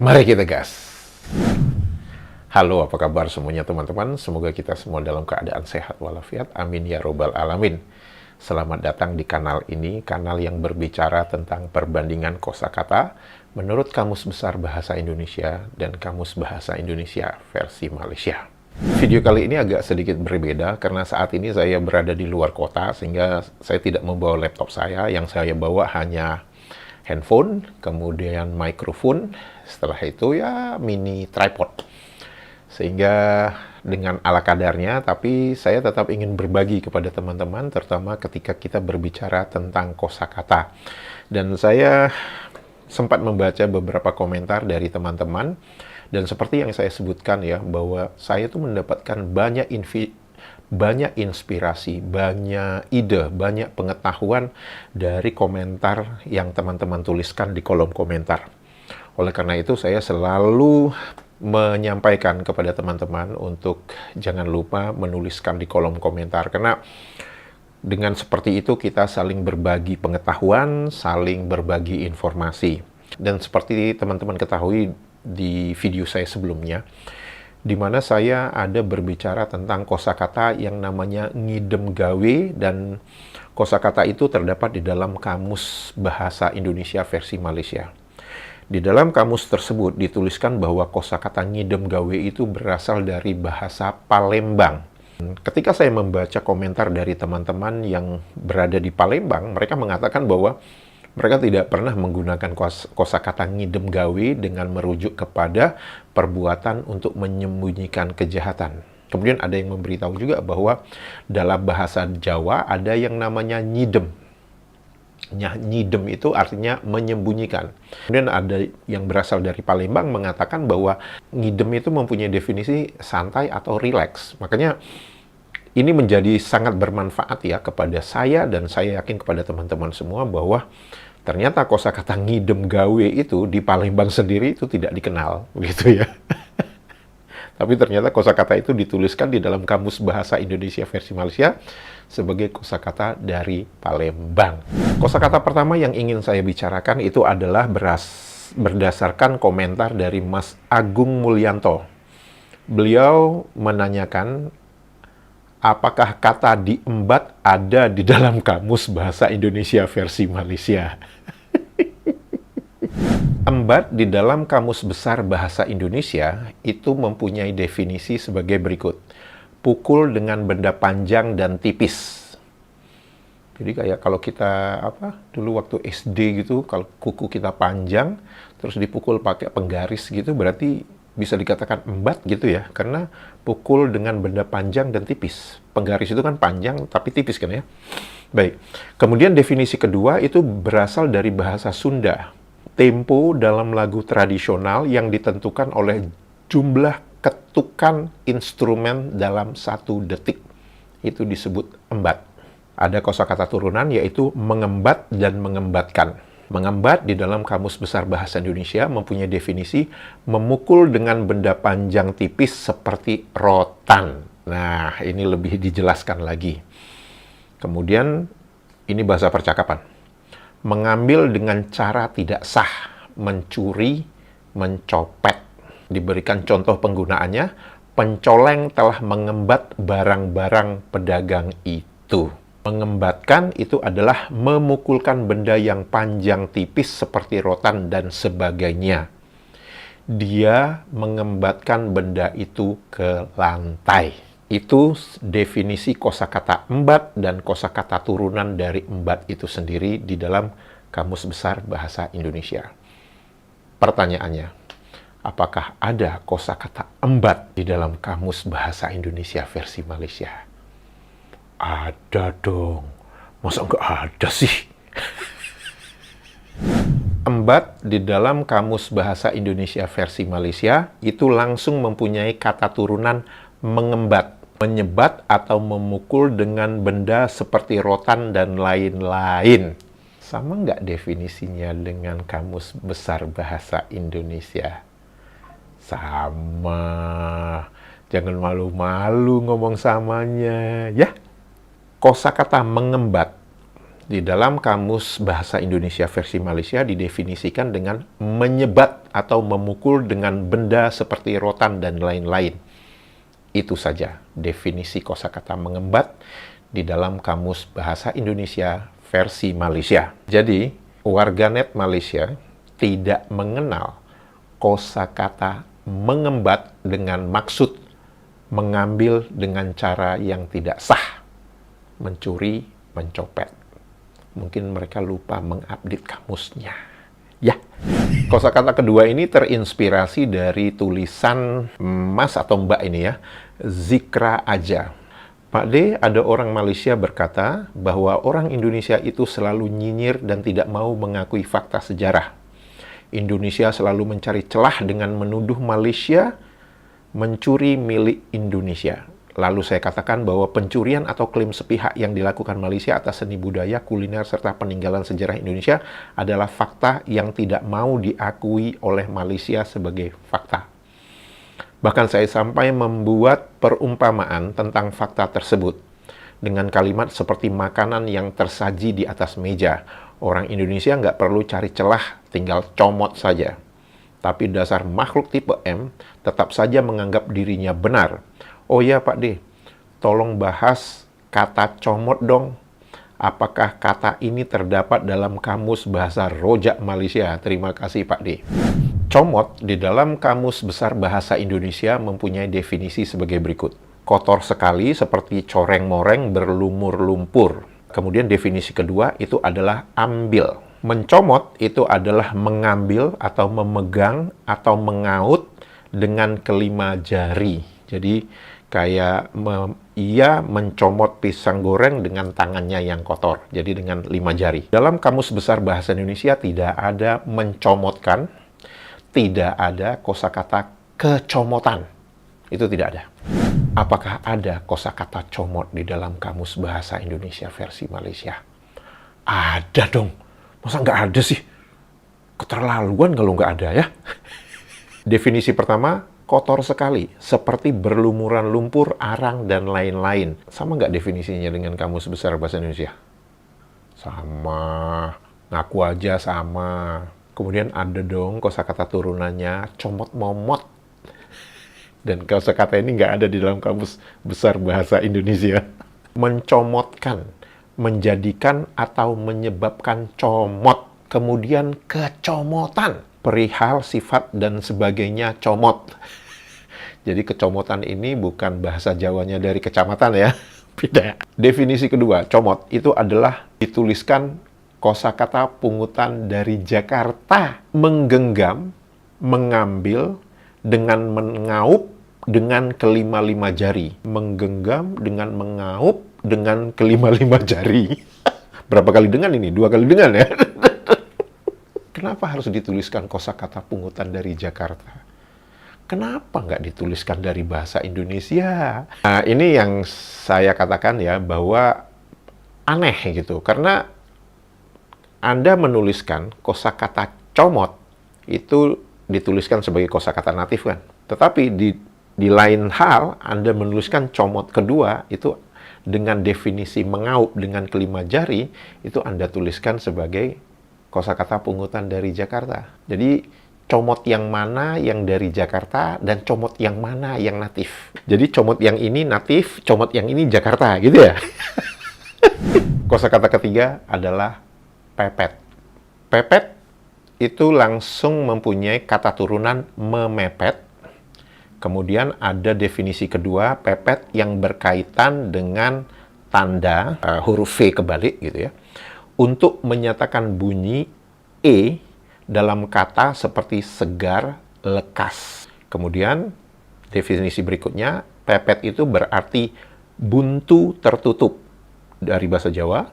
Mari kita gas. Halo, apa kabar semuanya teman-teman? Semoga kita semua dalam keadaan sehat walafiat. Amin ya robbal alamin. Selamat datang di kanal ini, kanal yang berbicara tentang perbandingan kosakata menurut Kamus Besar Bahasa Indonesia dan Kamus Bahasa Indonesia versi Malaysia. Video kali ini agak sedikit berbeda karena saat ini saya berada di luar kota sehingga saya tidak membawa laptop saya. Yang saya bawa hanya handphone, kemudian mikrofon, setelah itu ya mini tripod. Sehingga dengan ala kadarnya, tapi saya tetap ingin berbagi kepada teman-teman, terutama ketika kita berbicara tentang kosakata. Dan saya sempat membaca beberapa komentar dari teman-teman, dan seperti yang saya sebutkan ya, bahwa saya tuh mendapatkan banyak inspirasi, banyak ide, banyak pengetahuan dari komentar yang teman-teman tuliskan di kolom komentar. Oleh karena itu, saya selalu menyampaikan kepada teman-teman untuk jangan lupa menuliskan di kolom komentar, karena dengan seperti itu kita saling berbagi pengetahuan, saling berbagi informasi. Dan seperti teman-teman ketahui di video saya sebelumnya, di mana saya ada berbicara tentang kosakata yang namanya ngidem gawe, dan kosakata itu terdapat di dalam Kamus Bahasa Indonesia versi Malaysia. Di dalam kamus tersebut dituliskan bahwa kosakata ngidem gawe itu berasal dari bahasa Palembang. Ketika saya membaca komentar dari teman-teman yang berada di Palembang, mereka mengatakan bahwa mereka tidak pernah menggunakan kosakata ngidem gawe dengan merujuk kepada perbuatan untuk menyembunyikan kejahatan. Kemudian ada yang memberitahu juga bahwa dalam bahasa Jawa ada yang namanya nyidem. Nyidem itu artinya menyembunyikan. Kemudian ada yang berasal dari Palembang mengatakan bahwa ngidem itu mempunyai definisi santai atau rileks. Makanya ini menjadi sangat bermanfaat ya kepada saya, dan saya yakin kepada teman-teman semua bahwa ternyata kosakata ngidem gawe itu di Palembang sendiri itu tidak dikenal, begitu ya. Tapi ternyata kosakata itu dituliskan di dalam Kamus Bahasa Indonesia versi Malaysia sebagai kosakata dari Palembang. Kosakata pertama yang ingin saya bicarakan itu adalah berdasarkan komentar dari Mas Agung Mulyanto. Beliau menanyakan, apakah kata diembat ada di dalam Kamus Bahasa Indonesia versi Malaysia? Embat di dalam Kamus Besar Bahasa Indonesia itu mempunyai definisi sebagai berikut. Pukul dengan benda panjang dan tipis. Jadi kayak kalau kita dulu waktu SD gitu, kalau kuku kita panjang terus dipukul pakai penggaris gitu, berarti bisa dikatakan embat gitu ya, karena pukul dengan benda panjang dan tipis. Penggaris itu kan panjang tapi tipis kan ya. Baik. Kemudian definisi kedua itu berasal dari bahasa Sunda. Tempo dalam lagu tradisional yang ditentukan oleh jumlah ketukan instrumen dalam 1 detik. Itu disebut embat. Ada kosakata turunan yaitu mengembat dan mengembatkan. Mengembat di dalam Kamus Besar Bahasa Indonesia mempunyai definisi memukul dengan benda panjang tipis seperti rotan. Nah, ini lebih dijelaskan lagi. Kemudian, ini bahasa percakapan. Mengambil dengan cara tidak sah, mencuri, mencopet. Diberikan contoh penggunaannya, pencoleng telah mengembat barang-barang pedagang itu. Mengembatkan itu adalah memukulkan benda yang panjang tipis seperti rotan dan sebagainya. Dia mengembatkan benda itu ke lantai. Itu definisi kosakata embat dan kosakata turunan dari embat itu sendiri di dalam Kamus Besar Bahasa Indonesia. Pertanyaannya, apakah ada kosakata embat di dalam Kamus Bahasa Indonesia versi Malaysia? Ada dong. Masa nggak ada sih? Embat di dalam Kamus Bahasa Indonesia versi Malaysia itu langsung mempunyai kata turunan mengembat, menyebat atau memukul dengan benda seperti rotan dan lain-lain. Sama nggak definisinya dengan Kamus Besar Bahasa Indonesia? Sama. Jangan malu-malu ngomong samanya, ya. Kosakata mengembat di dalam Kamus Bahasa Indonesia versi Malaysia didefinisikan dengan menyebat atau memukul dengan benda seperti rotan dan lain-lain. Itu saja definisi kosakata mengembat di dalam Kamus Bahasa Indonesia versi Malaysia. Jadi, warganet Malaysia tidak mengenal kosakata mengembat dengan maksud mengambil dengan cara yang tidak sah, mencuri, mencopet. Mungkin mereka lupa mengupdate kamusnya. Ya, kosakata kedua ini terinspirasi dari tulisan Mas atau Mbak ini ya, Zikra Aja. Pak D, ada orang Malaysia berkata bahwa orang Indonesia itu selalu nyinyir dan tidak mau mengakui fakta sejarah. Indonesia selalu mencari celah dengan menuduh Malaysia mencuri milik Indonesia. Lalu saya katakan bahwa pencurian atau klaim sepihak yang dilakukan Malaysia atas seni budaya, kuliner, serta peninggalan sejarah Indonesia adalah fakta yang tidak mau diakui oleh Malaysia sebagai fakta. Bahkan saya sampai membuat perumpamaan tentang fakta tersebut dengan kalimat seperti makanan yang tersaji di atas meja. Orang Indonesia nggak perlu cari celah, tinggal comot saja. Tapi dasar makhluk tipe M tetap saja menganggap dirinya benar. Oh ya Pak D, tolong bahas kata comot dong. Apakah kata ini terdapat dalam Kamus Bahasa Rojak Malaysia? Terima kasih Pak D. Comot di dalam Kamus Besar Bahasa Indonesia mempunyai definisi sebagai berikut. Kotor sekali seperti coreng-moreng berlumur lumpur. Kemudian definisi kedua itu adalah ambil. Mencomot itu adalah mengambil atau memegang atau mengaut dengan kelima jari. Jadi kayak ia mencomot pisang goreng dengan tangannya yang kotor. Jadi dengan 5 jari. Dalam Kamus Besar Bahasa Indonesia tidak ada mencomotkan, tidak ada kosakata kecomotan. Itu tidak ada. Apakah ada kosakata comot di dalam Kamus Bahasa Indonesia versi Malaysia? Ada dong. Masa nggak ada sih? Keterlaluan kalau nggak ada ya. Definisi pertama, kotor sekali, seperti berlumuran lumpur, arang, dan lain-lain. Sama nggak definisinya dengan Kamus Besar Bahasa Indonesia? Sama. Ngaku aja sama. Kemudian ada dong kosakata turunannya, comot-momot. Dan kosakata ini nggak ada di dalam Kamus Besar Bahasa Indonesia. Mencomotkan, menjadikan atau menyebabkan comot. Kemudian kecomotan, perihal sifat dan sebagainya comot. Jadi kecomotan ini bukan bahasa Jawanya dari kecamatan ya. Beda. Definisi kedua, comot itu adalah dituliskan kosakata pungutan dari Jakarta. Menggenggam, mengambil, dengan mengaup, dengan kelima-lima jari. Menggenggam dengan mengaup, dengan kelima-lima jari. Berapa kali dengan ini? 2 kali dengan ya? Kenapa harus dituliskan kosakata pungutan dari Jakarta? Kenapa nggak dituliskan dari bahasa Indonesia? Nah, ini yang saya katakan ya, bahwa aneh gitu. Karena Anda menuliskan kosakata comot, itu dituliskan sebagai kosakata natif kan. Tetapi di lain hal, Anda menuliskan comot kedua, itu dengan definisi mengaup dengan kelima jari, itu Anda tuliskan sebagai kosakata pungutan dari Jakarta. Jadi, comot yang mana yang dari Jakarta, dan comot yang mana yang natif. Jadi, comot yang ini natif, comot yang ini Jakarta, gitu ya. Kosakata ketiga adalah pepet. Pepet itu langsung mempunyai kata turunan memepet. Kemudian ada definisi kedua, pepet yang berkaitan dengan tanda huruf V kebalik gitu ya. Untuk menyatakan bunyi E dalam kata seperti segar, lekas. Kemudian definisi berikutnya, pepet itu berarti buntu tertutup dari bahasa Jawa.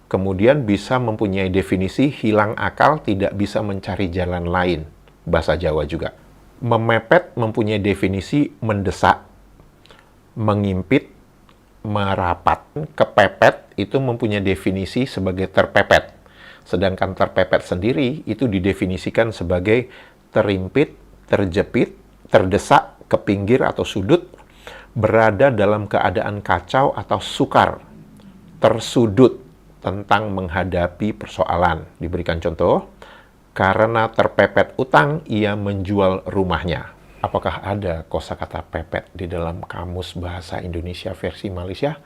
Kemudian bisa mempunyai definisi hilang akal, tidak bisa mencari jalan lain. Bahasa Jawa juga. Memepet mempunyai definisi mendesak, mengimpit, merapat. Kepepet itu mempunyai definisi sebagai terpepet. Sedangkan terpepet sendiri itu didefinisikan sebagai terimpit, terjepit, terdesak ke pinggir atau sudut, berada dalam keadaan kacau atau sukar, tersudut, tentang menghadapi persoalan. Diberikan contoh, karena terpepet utang, ia menjual rumahnya. Apakah ada kosakata pepet di dalam Kamus Bahasa Indonesia versi Malaysia?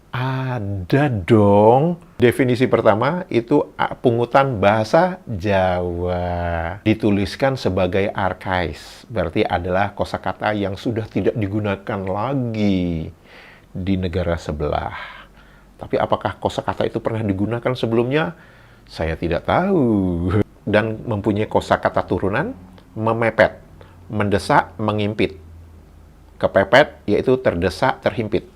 Ada dong. Definisi pertama itu pungutan bahasa Jawa. Dituliskan sebagai arkais, berarti adalah kosakata yang sudah tidak digunakan lagi di negara sebelah. Tapi apakah kosakata itu pernah digunakan sebelumnya? Saya tidak tahu. Dan mempunyai kosakata turunan, memepet, mendesak, mengimpit. Kepepet, yaitu terdesak, terhimpit.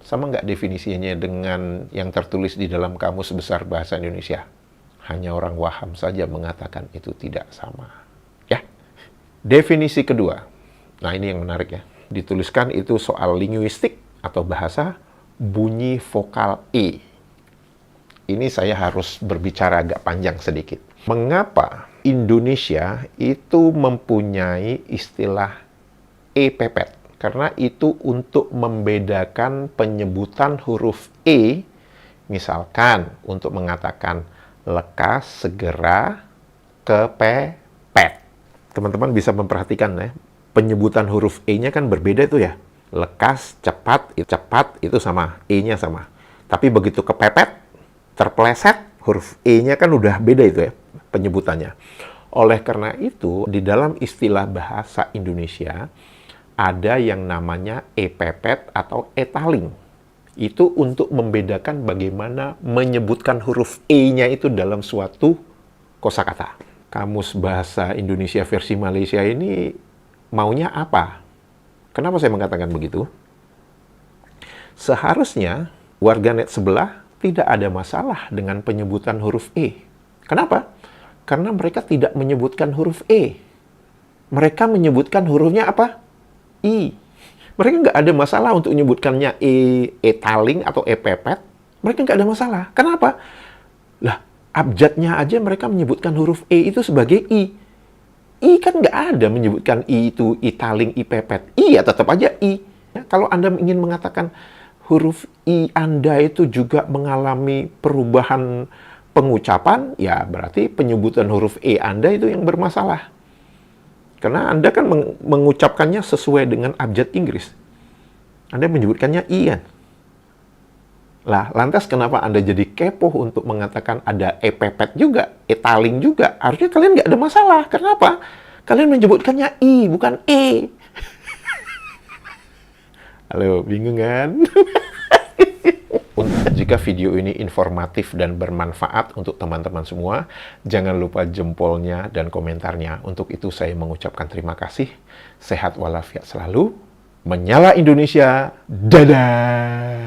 Sama nggak definisinya dengan yang tertulis di dalam Kamus Besar Bahasa Indonesia? Hanya orang Waham saja mengatakan itu tidak sama. Ya. Definisi kedua. Nah, ini yang menarik ya. Dituliskan itu soal linguistik atau bahasa bunyi vokal E. Ini saya harus berbicara agak panjang sedikit. Mengapa Indonesia itu mempunyai istilah E pepet? Karena itu untuk membedakan penyebutan huruf E, misalkan untuk mengatakan lekas, segera, kepepet. Teman-teman bisa memperhatikan ya, penyebutan huruf E-nya kan berbeda itu ya. Lekas, cepat itu sama, E-nya sama. Tapi begitu kepepet, terpeleset, huruf E-nya kan udah beda itu ya, penyebutannya. Oleh karena itu, di dalam istilah bahasa Indonesia, ada yang namanya E-pepet atau etaling. Itu untuk membedakan bagaimana menyebutkan huruf E-nya itu dalam suatu kosakata. Kamus Bahasa Indonesia versi Malaysia ini maunya apa? Kenapa saya mengatakan begitu? Seharusnya warganet sebelah tidak ada masalah dengan penyebutan huruf E. Kenapa? Karena mereka tidak menyebutkan huruf E. Mereka menyebutkan hurufnya apa? I. Mereka nggak ada masalah untuk menyebutkannya etaling atau E-pepet. Mereka nggak ada masalah. Kenapa? Lah, abjadnya aja mereka menyebutkan huruf E itu sebagai I. I kan nggak ada menyebutkan I itu italing, I-pepet. I ya tetap aja I. Ya, kalau Anda ingin mengatakan huruf I Anda itu juga mengalami perubahan pengucapan, ya berarti penyebutan huruf E Anda itu yang bermasalah. Karena Anda kan mengucapkannya sesuai dengan abjad Inggris. Anda menyebutkannya I kan? Lah, lantas kenapa Anda jadi kepo untuk mengatakan ada E-pepet juga, etaling juga? Harusnya kalian nggak ada masalah. Kenapa? Kalian menyebutkannya I, bukan E. Halo, bingung kan? Jika video ini informatif dan bermanfaat untuk teman-teman semua, jangan lupa jempolnya dan komentarnya. Untuk itu saya mengucapkan terima kasih. Sehat walafiat selalu. Menyala Indonesia. Dadah!